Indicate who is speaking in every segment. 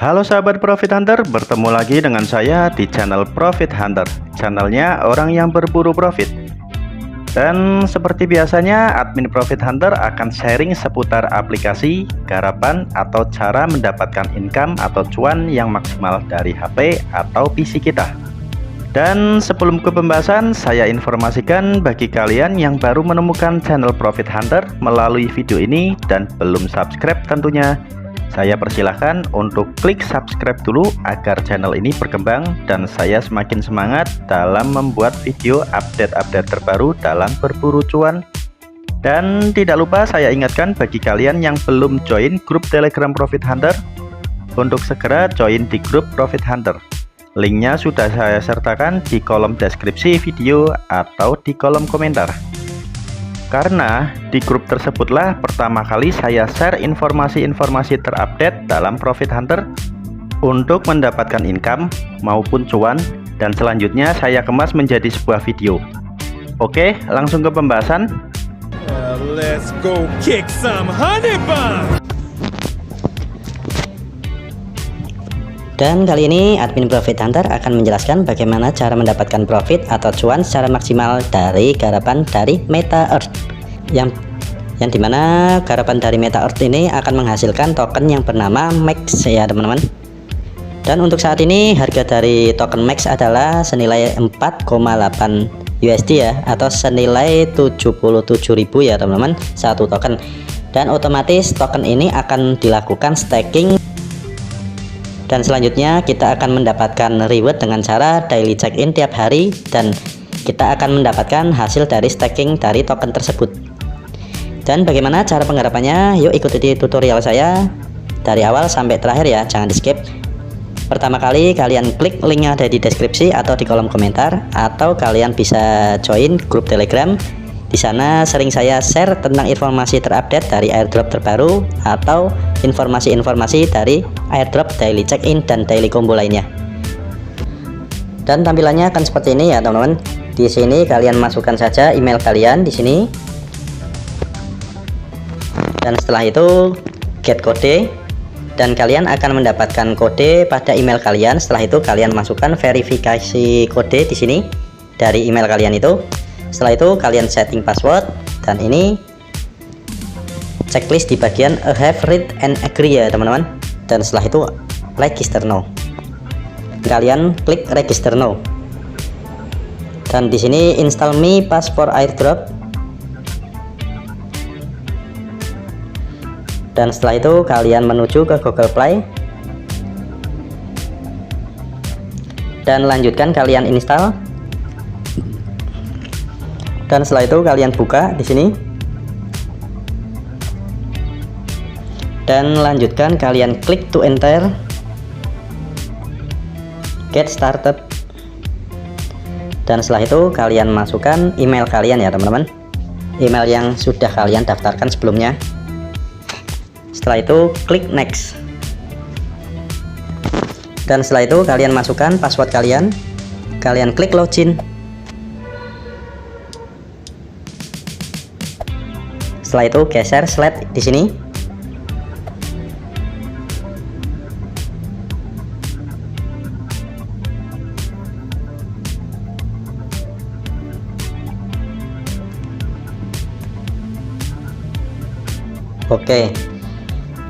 Speaker 1: Halo sahabat Profit Hunter, bertemu lagi dengan saya di channel Profit Hunter, channelnya orang yang berburu profit. Dan seperti biasanya, admin Profit Hunter akan sharing seputar aplikasi, garapan, atau cara mendapatkan income atau cuan yang maksimal dari HP atau PC kita. Dan sebelum ke pembahasan, saya informasikan bagi kalian yang baru menemukan channel Profit Hunter melalui video ini dan belum subscribe tentunya, saya persilahkan untuk klik subscribe dulu agar channel ini berkembang dan saya semakin semangat dalam membuat video update-update terbaru dalam berburu cuan. Dan tidak lupa saya ingatkan bagi kalian yang belum join grup Telegram Profit Hunter untuk segera join di grup Profit Hunter. Linknya sudah saya sertakan di kolom deskripsi video atau di kolom komentar. Karena di grup tersebutlah pertama kali saya share informasi-informasi terupdate dalam Profit Hunter untuk mendapatkan income maupun cuan, dan selanjutnya saya kemas menjadi sebuah video. Oke, langsung ke pembahasan.
Speaker 2: Let's go kick some honey bun.
Speaker 3: Dan kali ini admin Profit Hunter akan menjelaskan bagaimana cara mendapatkan profit atau cuan secara maksimal dari garapan dari Meta Earth, yang dimana garapan dari Meta Earth ini akan menghasilkan token yang bernama Max ya teman-teman. Dan untuk saat ini harga dari token Max adalah senilai 4,8 USD ya, atau senilai 77.000 ya teman-teman, satu token. Dan otomatis token ini akan dilakukan staking. Dan selanjutnya kita akan mendapatkan reward dengan cara daily check-in tiap hari, dan kita akan mendapatkan hasil dari staking dari token tersebut. Dan bagaimana cara penggarapannya? Yuk ikuti tutorial saya dari awal sampai terakhir ya, jangan di skip. Pertama kali kalian klik linknya ada di deskripsi atau di kolom komentar, atau kalian bisa join grup Telegram. Di sana sering saya share tentang informasi terupdate dari airdrop terbaru atau informasi-informasi dari airdrop daily check-in dan daily combo lainnya. Dan tampilannya akan seperti ini ya teman-teman. Di sini kalian masukkan saja email kalian di sini. Dan setelah itu get kode, dan kalian akan mendapatkan kode pada email kalian. Setelah itu kalian masukkan verifikasi kode di sini dari email kalian itu. Setelah itu kalian setting password, dan ini checklist di bagian have read and agree ya teman-teman. Dan setelah itu register now, kalian klik register now. Dan di sini install me pass for airdrop. Dan setelah itu kalian menuju ke Google Play dan lanjutkan kalian install. Dan setelah itu kalian buka di sini dan lanjutkan kalian klik to enter get started. Dan setelah itu kalian masukkan email kalian ya teman-teman, email yang sudah kalian daftarkan sebelumnya. Setelah itu klik next, dan setelah itu kalian masukkan password kalian, kalian klik login. Setelah itu geser slide di sini. Oke.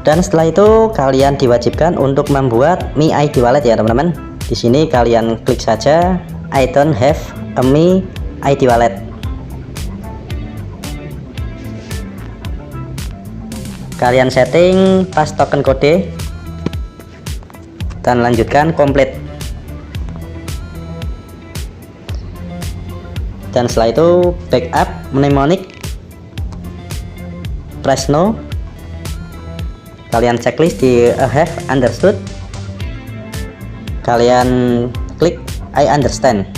Speaker 3: Dan setelah itu kalian diwajibkan untuk membuat Me ID wallet ya teman-teman. Di sini kalian klik saja I don't have a Me ID wallet. Kalian setting pas token kode dan lanjutkan complete. Dan setelah itu backup mnemonic, press no. Kalian checklist di have understood, kalian klik I understand.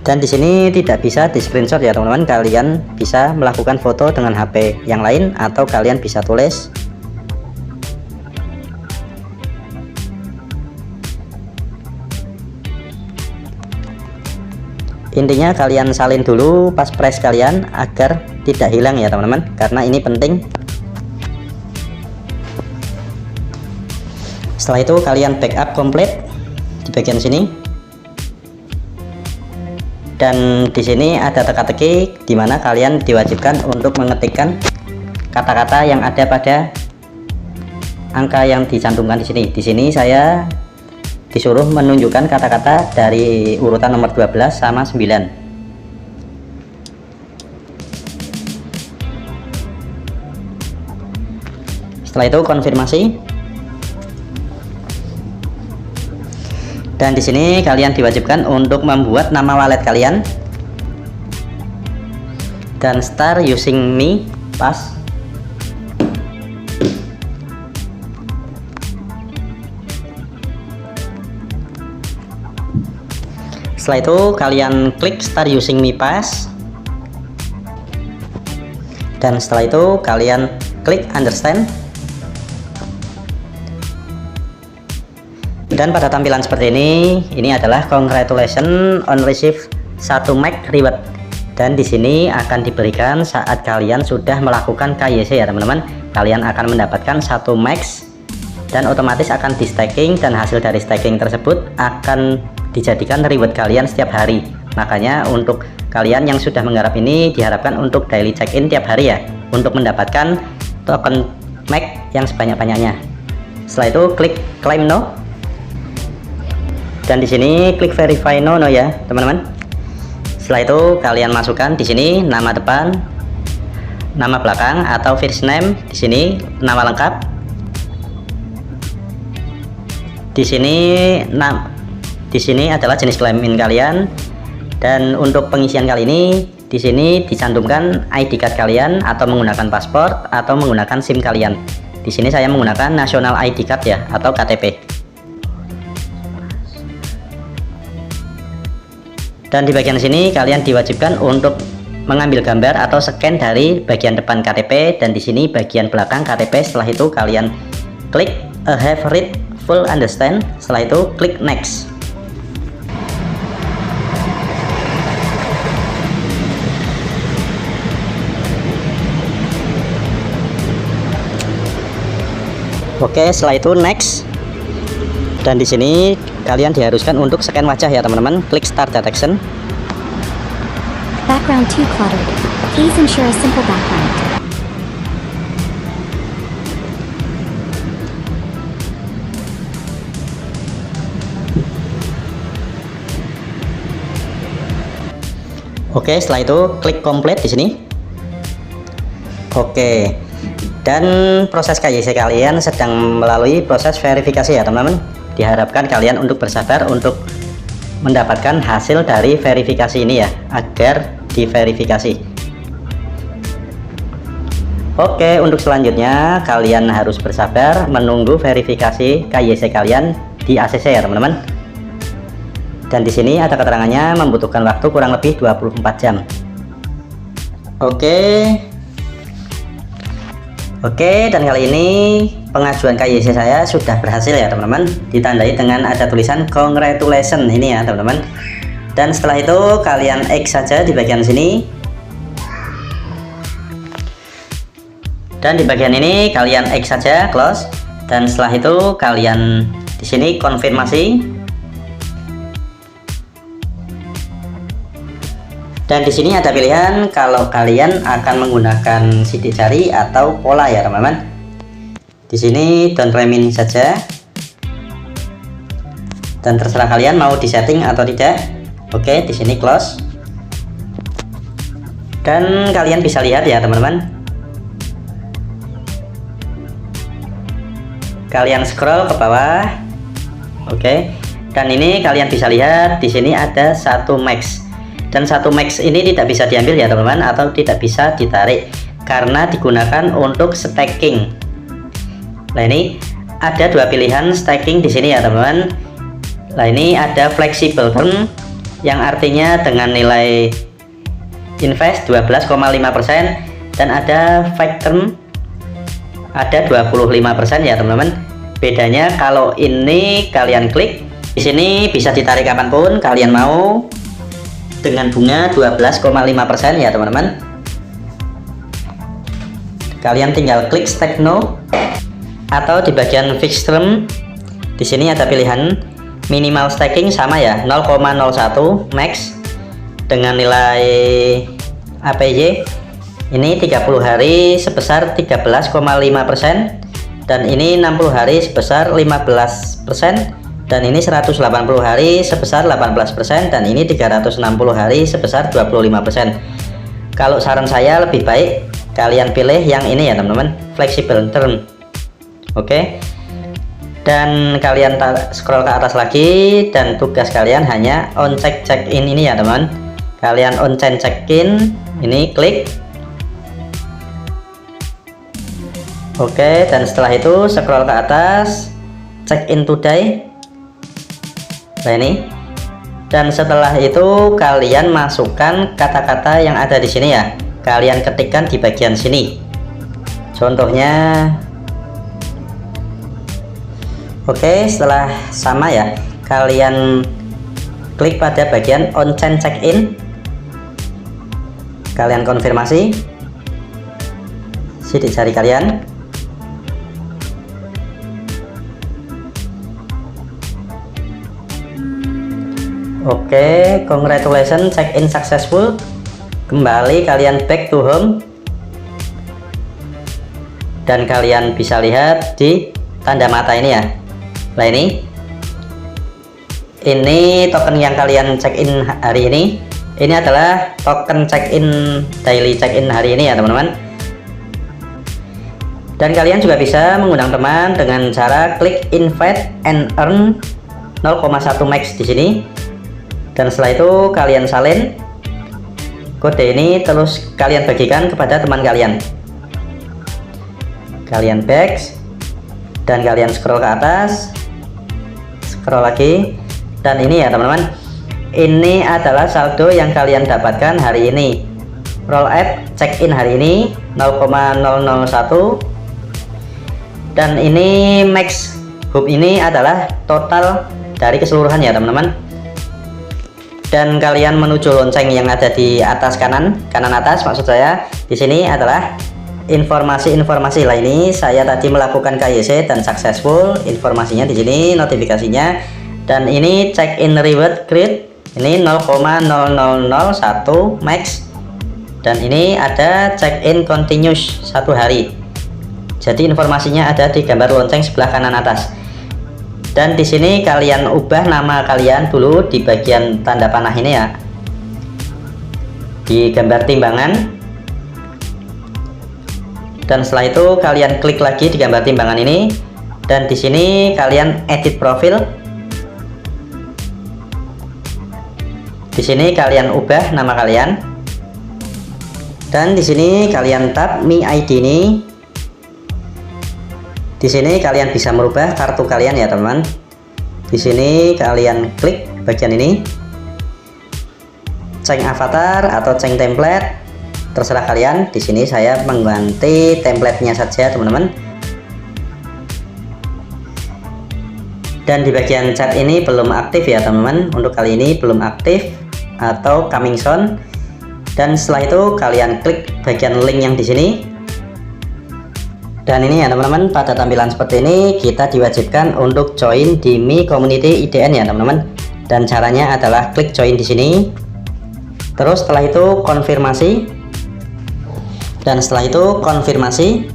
Speaker 3: Dan di sini tidak bisa di screenshot ya teman-teman, kalian bisa melakukan foto dengan HP yang lain atau kalian bisa tulis. Intinya kalian salin dulu pas press kalian agar tidak hilang ya teman-teman, karena ini penting. Setelah itu kalian backup komplit di bagian sini. Dan di sini ada teka-teki di mana kalian diwajibkan untuk mengetikkan kata-kata yang ada pada angka yang dicantumkan di sini. Di sini saya disuruh menunjukkan kata-kata dari urutan nomor 12 sama 9. Setelah itu konfirmasi. Dan di sini kalian diwajibkan untuk membuat nama wallet kalian dan start using me pass. Setelah itu kalian klik start using me pass. Dan setelah itu kalian klik understand. Dan pada tampilan seperti ini adalah congratulations on receive 1 max reward. Dan di sini akan diberikan saat kalian sudah melakukan KYC ya teman-teman. Kalian akan mendapatkan 1 max dan otomatis akan di staking, dan hasil dari staking tersebut akan dijadikan reward kalian setiap hari. Makanya untuk kalian yang sudah menggarap ini diharapkan untuk daily check-in tiap hari ya, untuk mendapatkan token max yang sebanyak-banyaknya. Setelah itu klik claim no. Dan di sini klik verify no ya teman-teman. Setelah itu kalian masukkan di sini nama depan, nama belakang atau first name, di sini nama lengkap. Di sini adalah jenis kelamin kalian, dan untuk pengisian kali ini di sini dicantumkan ID card kalian atau menggunakan paspor atau menggunakan SIM kalian. Di sini saya menggunakan national ID card ya atau KTP. Dan di bagian sini kalian diwajibkan untuk mengambil gambar atau scan dari bagian depan KTP, dan di sini bagian belakang KTP. Setelah itu kalian klik I have read full understand. Setelah itu klik next. Oke, setelah itu next. Dan di sini kalian diharuskan untuk scan wajah ya teman-teman. Klik start detection.
Speaker 4: Background too cluttered. Please ensure a simple background.
Speaker 3: Oke, setelah itu klik complete di sini. Oke. Dan proses KYC kalian sedang melalui proses verifikasi ya teman-teman. Diharapkan kalian untuk bersabar untuk mendapatkan hasil dari verifikasi ini ya, agar diverifikasi. Oke, untuk selanjutnya kalian harus bersabar menunggu verifikasi KYC kalian di ACC ya teman-teman. Dan di sini ada keterangannya membutuhkan waktu kurang lebih 24 jam. Oke, dan kali ini pengajuan KYC saya sudah berhasil ya teman-teman, ditandai dengan ada tulisan congratulations ini ya teman-teman. Dan setelah itu kalian X saja di bagian sini, dan di bagian ini kalian X saja close. Dan setelah itu kalian di sini konfirmasi. Dan di sini ada pilihan kalau kalian akan menggunakan sidik jari atau pola ya teman-teman. Di sini don't remain saja. Dan terserah kalian mau disetting atau tidak. Oke, di sini close. Dan kalian bisa lihat ya teman-teman. Kalian scroll ke bawah. Oke. Dan ini kalian bisa lihat di sini ada 1 max. Dan 1 max ini tidak bisa diambil ya teman-teman, atau tidak bisa ditarik karena digunakan untuk staking. Nah, ini ada 2 pilihan staking di sini ya teman-teman. Nah, ini ada flexible term yang artinya dengan nilai invest 12,5%, dan ada fixed term ada 25% ya teman-teman. Bedanya kalau ini kalian klik di sini bisa ditarik kapanpun kalian mau dengan bunga 12,5% ya teman-teman. Kalian tinggal klik stake now, atau di bagian fixed term Di sini ada pilihan minimal staking sama ya, 0,01 max dengan nilai APY ini 30 hari sebesar 13,5%, dan ini 60 hari sebesar 15%, dan ini 180 hari sebesar 18%, dan ini 360 hari sebesar 25%. Kalau saran saya lebih baik kalian pilih yang ini ya teman-teman, flexible term. Oke. Dan kalian scroll ke atas lagi, dan tugas kalian hanya on check in ini ya teman. Kalian on check in ini, klik. Oke, dan setelah itu scroll ke atas, check in today. Nah ini. Dan setelah itu kalian masukkan kata-kata yang ada di sini ya. Kalian ketikkan di bagian sini. Contohnya, oke, setelah sama ya, kalian klik pada bagian on check in. Kalian konfirmasi sidik jari kalian. Oke, congratulations, check in successful. Kembali kalian back to home, dan kalian bisa lihat di tanda mata ini ya. Nah ini token yang kalian check in hari ini. Ini adalah token check in daily check in hari ini ya teman-teman. Dan kalian juga bisa mengundang teman dengan cara klik invite and earn 0,1 max di sini. Dan setelah itu kalian salin kode ini, terus kalian bagikan kepada teman kalian. Kalian back dan kalian scroll ke atas, scroll lagi, dan ini ya teman-teman, ini adalah saldo yang kalian dapatkan hari ini. Roll app check in hari ini 0,001, dan ini max hub ini adalah total dari keseluruhan ya teman-teman. Dan kalian menuju lonceng yang ada di atas kanan atas, maksud saya di sini adalah informasi-informasi. Lah ini saya tadi melakukan KYC dan successful, informasinya di sini, notifikasinya, dan ini check in reward grid ini 0,0001 max, dan ini ada check in continuous 1 hari. Jadi informasinya ada di gambar lonceng sebelah kanan atas. Dan di sini kalian ubah nama kalian dulu di bagian tanda panah ini ya, di gambar timbangan. Dan setelah itu kalian klik lagi di gambar timbangan ini, dan di sini kalian edit profil. Di sini kalian ubah nama kalian, dan di sini kalian tap Me ID ini. Di sini kalian bisa merubah kartu kalian ya teman. Di sini kalian klik bagian ini, change avatar atau change template, terserah kalian. Di sini saya mengganti templatenya saja teman-teman. Dan di bagian chat ini belum aktif ya teman-teman. Untuk kali ini belum aktif atau coming soon. Dan setelah itu kalian klik bagian link yang di sini. Dan ini ya teman-teman, pada tampilan seperti ini kita diwajibkan untuk join di Mi Community IDN ya teman-teman. Dan caranya adalah klik join di sini. Terus setelah itu konfirmasi. Dan setelah itu konfirmasi,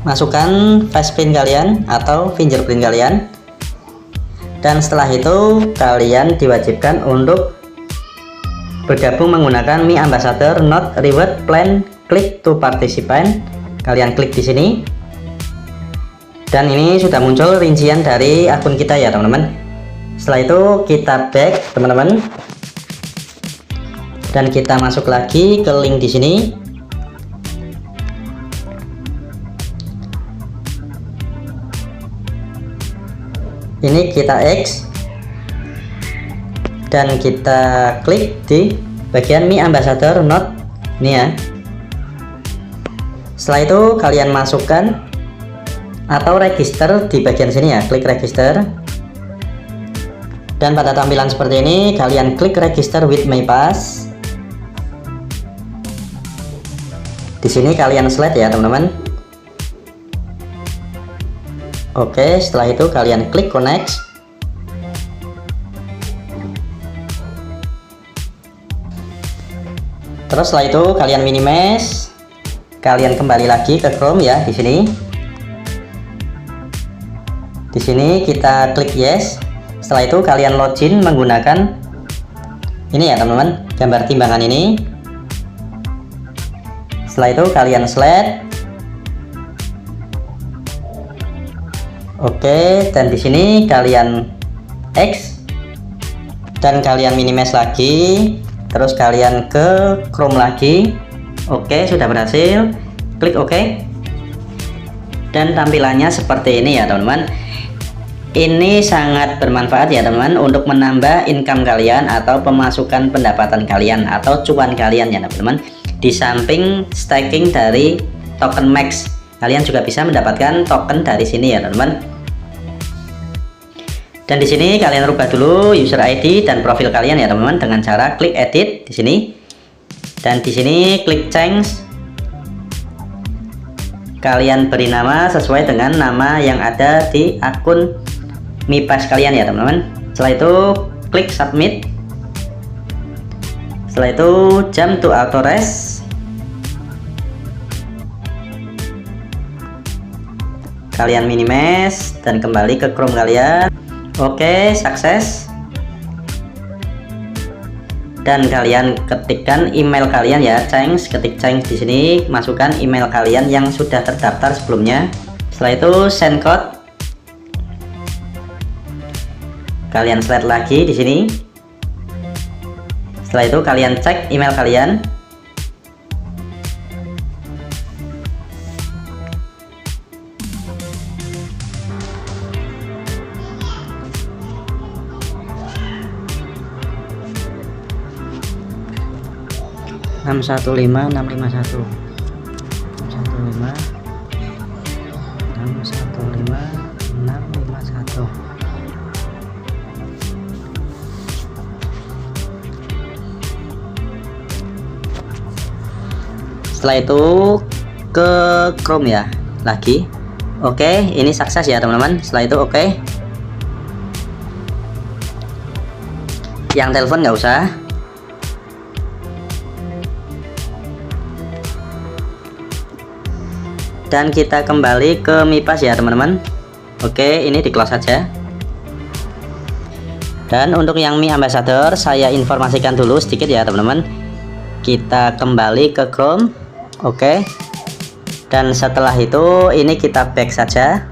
Speaker 3: masukkan fingerprint kalian atau fingerprint kalian. Dan setelah itu kalian diwajibkan untuk bergabung menggunakan Mi Ambassador Not Reward Plan. Klik to participant, kalian klik di sini, dan ini sudah muncul rincian dari akun kita ya teman-teman. Setelah itu kita back teman-teman, dan kita masuk lagi ke link di sini. Ini kita X, dan kita klik di bagian Mi Ambassador Not ini ya. Setelah itu kalian masukkan atau register di bagian sini ya, klik register. Dan pada tampilan seperti ini kalian klik register with my pass. Di sini kalian slide ya teman-teman. Oke, setelah itu kalian klik connect. Terus setelah itu kalian minimize, kalian kembali lagi ke Chrome ya. Di sini kita klik yes. Setelah itu kalian login menggunakan ini ya teman-teman, gambar timbangan ini. Setelah itu kalian slide. Oke, dan di sini kalian X dan kalian minimize lagi. Terus kalian ke Chrome lagi. Oke, sudah berhasil. Klik OK. Dan tampilannya seperti ini ya teman-teman. Ini sangat bermanfaat ya teman-teman untuk menambah income kalian atau pemasukan pendapatan kalian atau cuan kalian ya teman-teman. Di samping staking dari token Max, kalian juga bisa mendapatkan token dari sini ya teman-teman. Dan di sini kalian rubah dulu user ID dan profil kalian ya teman-teman dengan cara klik edit di sini. Dan di sini klik change. Kalian beri nama sesuai dengan nama yang ada di akun MiPass kalian ya teman-teman. Setelah itu klik submit. Setelah itu jump to authorize. Kalian minimize dan kembali ke Chrome kalian. Oke, sukses. Dan kalian ketikkan email kalian ya, ketik change di sini, masukkan email kalian yang sudah terdaftar sebelumnya. Setelah itu send code. Kalian slide lagi di sini. Setelah itu kalian cek email kalian. Enam 615 651 651. Setelah itu ke Chrome ya lagi. Oke, ini sukses ya teman-teman. Setelah itu oke. Yang telepon nggak usah. Dan kita kembali ke MiPass ya teman-teman. Oke, ini di close saja. Dan untuk yang Mi Ambassador saya informasikan dulu sedikit ya teman-teman. Kita kembali ke Chrome. Oke. Dan setelah itu ini kita back saja.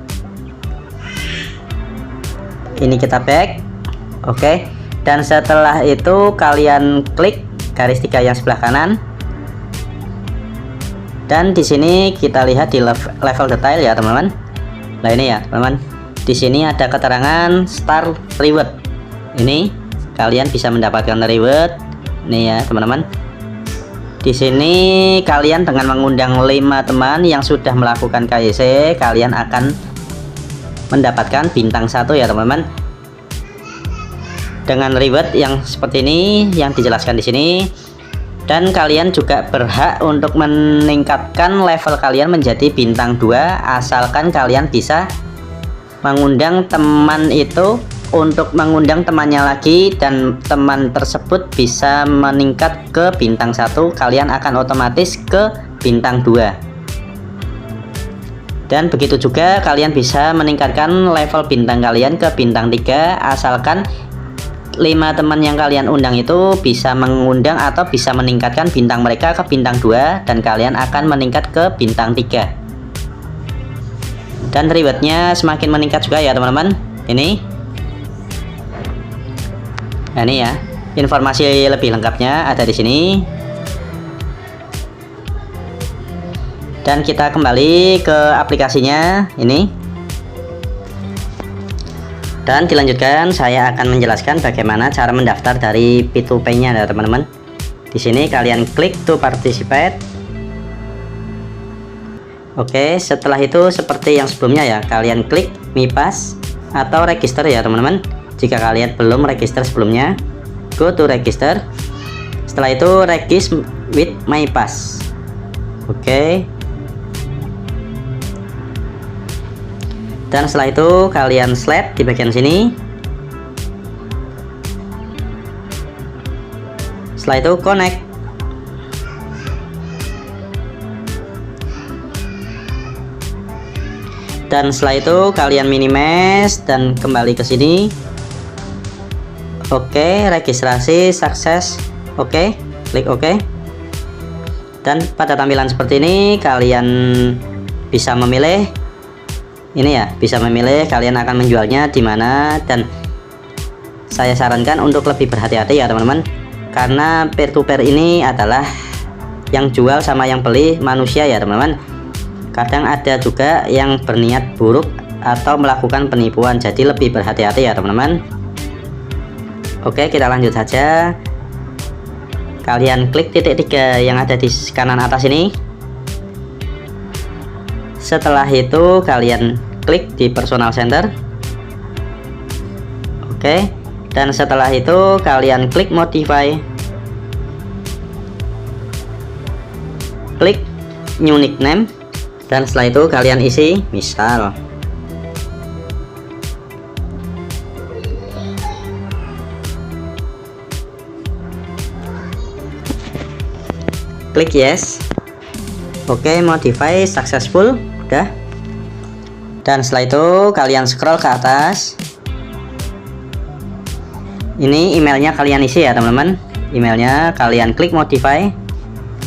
Speaker 3: Ini kita back. Oke. Dan setelah itu kalian klik garis 3 yang sebelah kanan. Dan di sini kita lihat di level detail ya teman-teman. Nah ini ya teman-teman. Di sini ada keterangan Star Reward. Ini kalian bisa mendapatkan reward. Nih ya teman-teman. Di sini kalian dengan mengundang 5 teman yang sudah melakukan KYC, kalian akan mendapatkan bintang 1 ya teman-teman. Dengan reward yang seperti ini yang dijelaskan di sini. Dan kalian juga berhak untuk meningkatkan level kalian menjadi bintang 2 asalkan kalian bisa mengundang teman itu untuk mengundang temannya lagi dan teman tersebut bisa meningkat ke bintang 1, kalian akan otomatis ke bintang 2. Dan begitu juga kalian bisa meningkatkan level bintang kalian ke bintang 3 asalkan 5 teman yang kalian undang itu bisa mengundang atau bisa meningkatkan bintang mereka ke bintang 2 dan kalian akan meningkat ke bintang 3. Dan rewardnya semakin meningkat juga ya teman-teman. Nah ini ya, informasi lebih lengkapnya ada di sini. Dan kita kembali ke aplikasinya ini. Dan dilanjutkan saya akan menjelaskan bagaimana cara mendaftar dari P2P-nya ya teman-teman. Di sini kalian klik to participate. Oke, setelah itu seperti yang sebelumnya ya, kalian klik MiPass atau register ya teman-teman. Jika kalian belum register sebelumnya, go to register. Setelah itu register with MiPass. Oke. Dan setelah itu kalian slide di bagian sini. Setelah itu connect. Dan setelah itu kalian minimize dan kembali ke sini. Oke, registrasi sukses. Oke, klik oke. Dan pada tampilan seperti ini kalian bisa memilih ini ya, bisa memilih kalian akan menjualnya di mana. Dan saya sarankan untuk lebih berhati-hati ya teman-teman, karena peer to peer ini adalah yang jual sama yang beli manusia ya teman-teman. Kadang ada juga yang berniat buruk atau melakukan penipuan, jadi lebih berhati-hati ya teman-teman. Oke, kita lanjut saja. Kalian klik titik 3 yang ada di kanan atas ini. Setelah itu kalian klik di personal center. Oke, dan setelah itu kalian klik modify, klik new nickname, dan setelah itu kalian isi misal klik yes. Oke, modify successful, udah. Dan setelah itu kalian scroll ke atas. Ini emailnya kalian isi ya teman-teman. Emailnya kalian klik modify,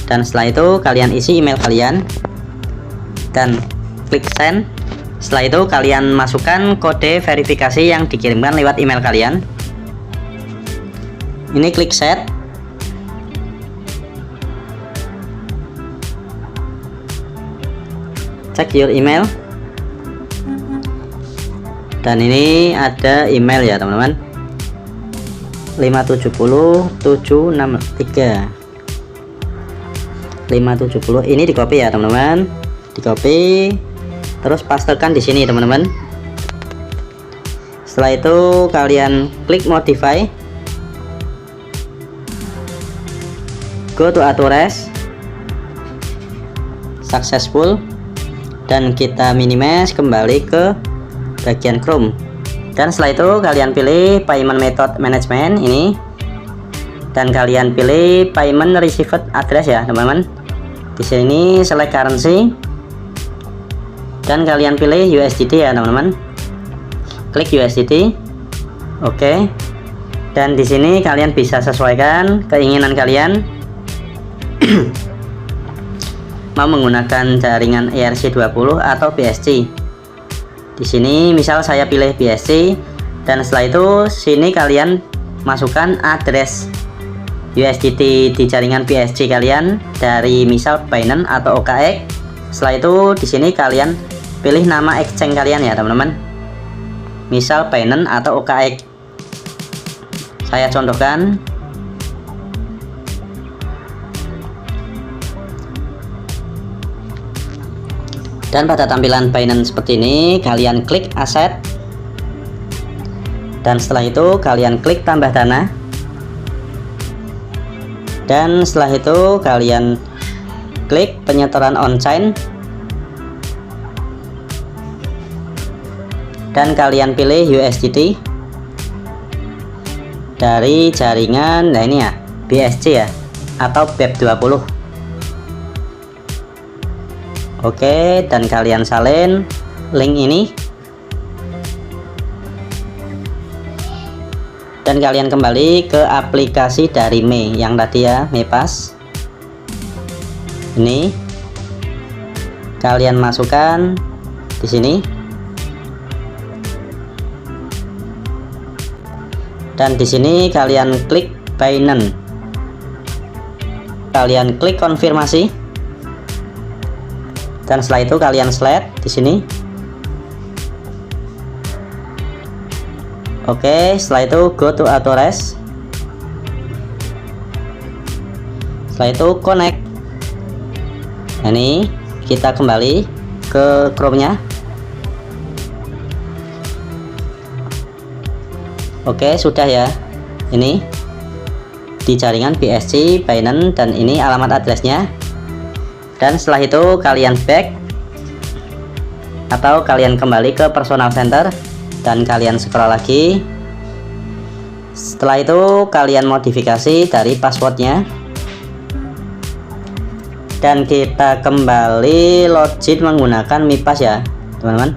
Speaker 3: dan setelah itu kalian isi email kalian dan klik send. Setelah itu kalian masukkan kode verifikasi yang dikirimkan lewat email kalian. Ini klik set. Cek your email. Dan ini ada email ya teman-teman, 570763 570. Ini di copy ya teman-teman, di copy terus pastekan di sini teman-teman. Setelah itu kalian klik modify, go to address successful, dan kita minimize kembali ke bagian Chrome. Dan setelah itu kalian pilih payment method management ini, dan kalian pilih payment received address ya teman-teman. Di sini select currency, dan kalian pilih USDT ya teman-teman. Klik USDT. Oke. Dan di sini kalian bisa sesuaikan keinginan kalian. Mau menggunakan jaringan ERC20 atau BSC. Di sini misal saya pilih BSC, dan setelah itu sini kalian masukkan address USDT di jaringan BSC kalian dari misal Binance atau OKX. Setelah itu di sini kalian pilih nama exchange kalian ya teman-teman. Misal Binance atau OKX. Saya contohkan. Dan pada tampilan Binance seperti ini kalian klik aset, dan setelah itu kalian klik tambah dana, dan setelah itu kalian klik penyetoran on-chain, dan kalian pilih USDT dari jaringan, nah ini ya BSC ya atau BEP20. Oke, dan kalian salin link ini, dan kalian kembali ke aplikasi dari Me yang tadi ya, MePass. Ini kalian masukkan di sini, dan di sini kalian klik Binance, kalian klik konfirmasi. Dan setelah itu kalian slide di sini. Oke, setelah itu go to address. Setelah itu connect. Nah, ini kita kembali ke Chrome-nya. Oke, sudah ya. Ini di jaringan BSC, Binance, dan ini alamat addressnya. Dan setelah itu kalian back atau kalian kembali ke personal center dan kalian scroll lagi. Setelah itu kalian modifikasi dari passwordnya dan kita kembali login menggunakan MiPass ya teman-teman.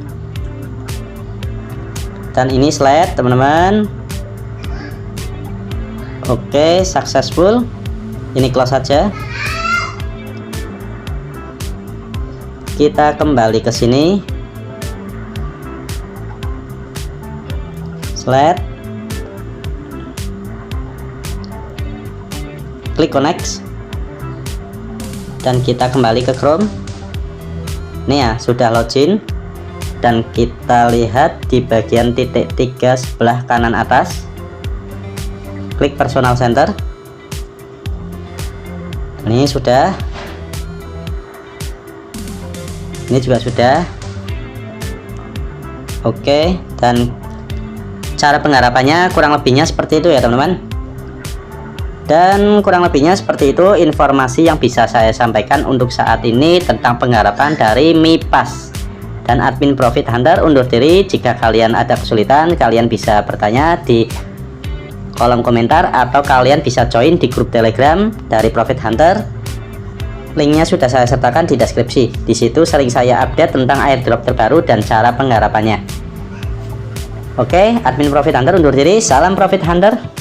Speaker 3: Dan ini slide teman-teman. Oke, successful. Ini close saja. Kita kembali ke sini. Slide. Klik connect. Dan kita kembali ke Chrome. Ini ya, sudah login. Dan kita lihat di bagian titik 3 sebelah kanan atas. Klik personal center. Ini sudah. Ini juga sudah. Oke, dan cara penggarapannya kurang lebihnya seperti itu ya teman-teman. Dan kurang lebihnya seperti itu informasi yang bisa saya sampaikan untuk saat ini tentang penggarapan dari MiPass. Dan admin Profit Hunter undur diri. Jika kalian ada kesulitan, kalian bisa bertanya di kolom komentar atau kalian bisa join di grup Telegram dari Profit Hunter. Linknya sudah saya sertakan di deskripsi. Di situ sering saya update tentang airdrop terbaru dan cara penggarapannya. Oke, admin Profit Hunter undur diri. Salam Profit Hunter.